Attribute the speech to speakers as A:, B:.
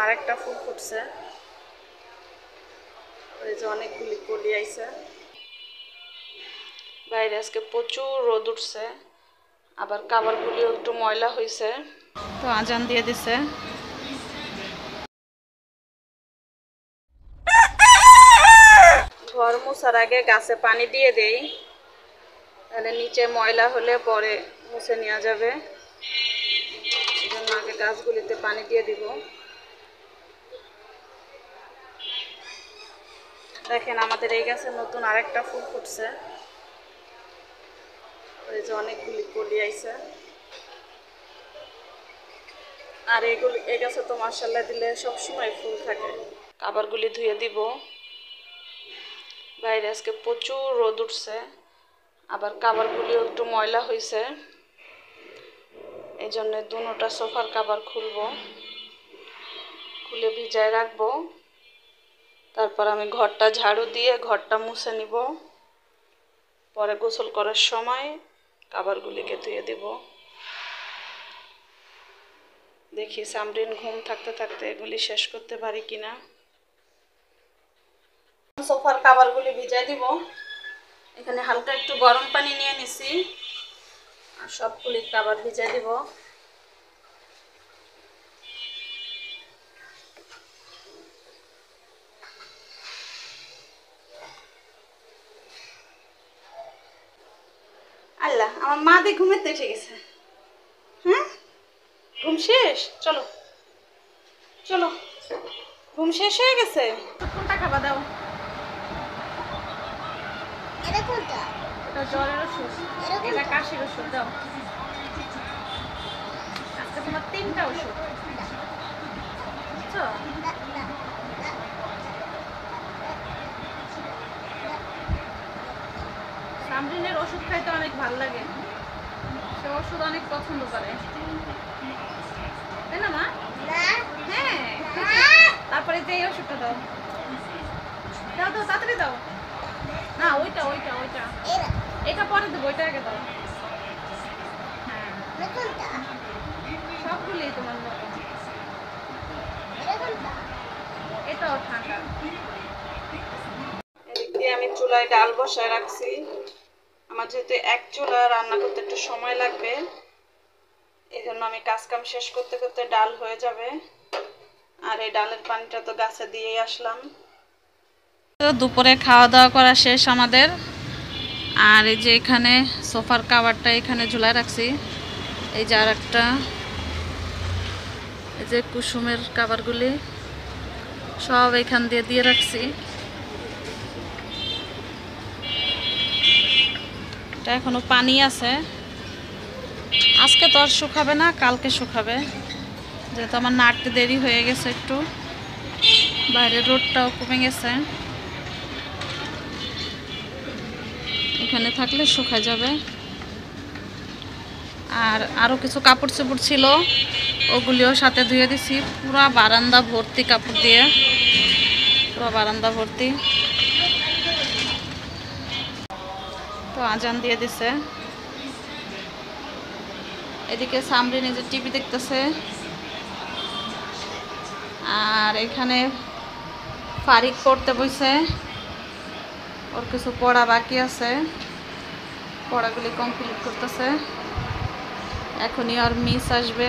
A: আরেকটা ফুল ফুটছে, ওই যে অনেকগুলি কলি আইছে। বাইরে আজকে প্রচুর রোদ উঠছে, আবার কাবারগুলিও একটু ময়লা হয়েছে। তো আজান দিয়ে দিছে। ঘর মুছার আগে গাছে পানি দিয়ে দেই, তাহলে নিচে ময়লা হলে পরে মুছে নেওয়া যাবে। এই জন্য আগে গাছগুলিতে পানি দিয়ে দিব। দেখেন আমাদের এই গাছে নতুন আরেকটা ফুল ফুটছে, ওই যে অনেকগুলি কলি আইছে। আর এই গাছে তো মাশাআল্লাহ দিলে সবসময় ফুল থাকে। কাবারগুলি ধুয়ে দিব। বাইরে আজকে প্রচুর রোদ উঠছে, আবার কাবারগুলিও একটু ময়লা হয়েছে। এই জন্য দুটোটা সোফার কাবার খুলে ভিজায় রাখবো। তারপর আমি ঘরটা ঝাড়ু দিয়ে ঘরটা মুছে নিব। পরে গোসল করার সময় কাবারগুলিকে ধুয়ে দিব। দেখি সামরিন ঘুম থাকতে থাকতে এগুলি শেষ করতে পারি কিনা। সোফার কাবারগুলি ভিজাই দিব। এখানে হালকা একটু গরম পানি নিয়ে নিছি, আর সবগুলি কাবার ভিজাই দিব। আল্লাহ, আমার মা দিয়ে ঘুমেতে এসে গেছে। হ্যাঁ, ঘুম শেষ? চলো চলো, ঘুম শেষ হয়ে গেছে। কোনটা খাবা দাও? এটা কোনটা? এটা জ্বরের ওষুধ, এটা কাশির ওষুধ। দাও, আজকে তোমার 3টা ওষুধ। বুঝছো? সামরিনের ওষুধ খাইতে অনেক ভালো লাগে, সে ওষুধ অনেক পছন্দ করে, তাই না মা? হ্যাঁ, তারপরে যে এই ওষুধটা দাও। দাও দাও, তাড়াতাড়ি দাও। না, ওইটা ওইটা ওইটা, এটা পরে দেবো, ওইটা আগে দাও। হ্যাঁ, সবগুলি তোমার মতো। এটাও ঠান্ডা। এদিক দিয়ে আমি চুলায় ডাল বসায় রাখছি। আমার যেহেতু এক চুলা রান্না করতে একটু সময় লাগবে, এই জন্য আমি কাজকাম শেষ করতে করতে ডাল হয়ে যাবে। আর এই ডালের পানিটা তো গাছে দিয়েই আসলাম। তো দুপুরে খাওয়া দাওয়া করা শেষ আমাদের। আর এই যে এখানে সোফার কাভারটা এখানে ঝুলায় রাখছি। এই যে আর একটা, এই যে কুসুমের কাভারগুলি সব এখান দিয়ে দিয়ে রাখছি। এটা এখনো পানি আছে, আজকে তো আর শুকাবে না, কালকে শুকাবে, যেহেতু আমার নাড়তে দেরি হয়ে গেছে একটু, বাইরের রোদটাও কমে গেছে। এখানে থাকলে শুকা যাবে। আর আরও কিছু কাপড় চোপড় ছিল, ওগুলিও সাথে ধুয়ে দিছি। পুরা বারান্দা ভর্তি কাপড় দিয়ে, পুরো বারান্দা ভর্তি। তো আজান দিয়ে দিছে। এদিকে সামরি নিজে টিভি দেখতেছে, আর এখানে ফারিক পড়তে বসে, ওর কিছু পড়া বাকি আছে, পড়াগুলি কমপ্লিট করতেছে। এখনই আর মিস আসবে।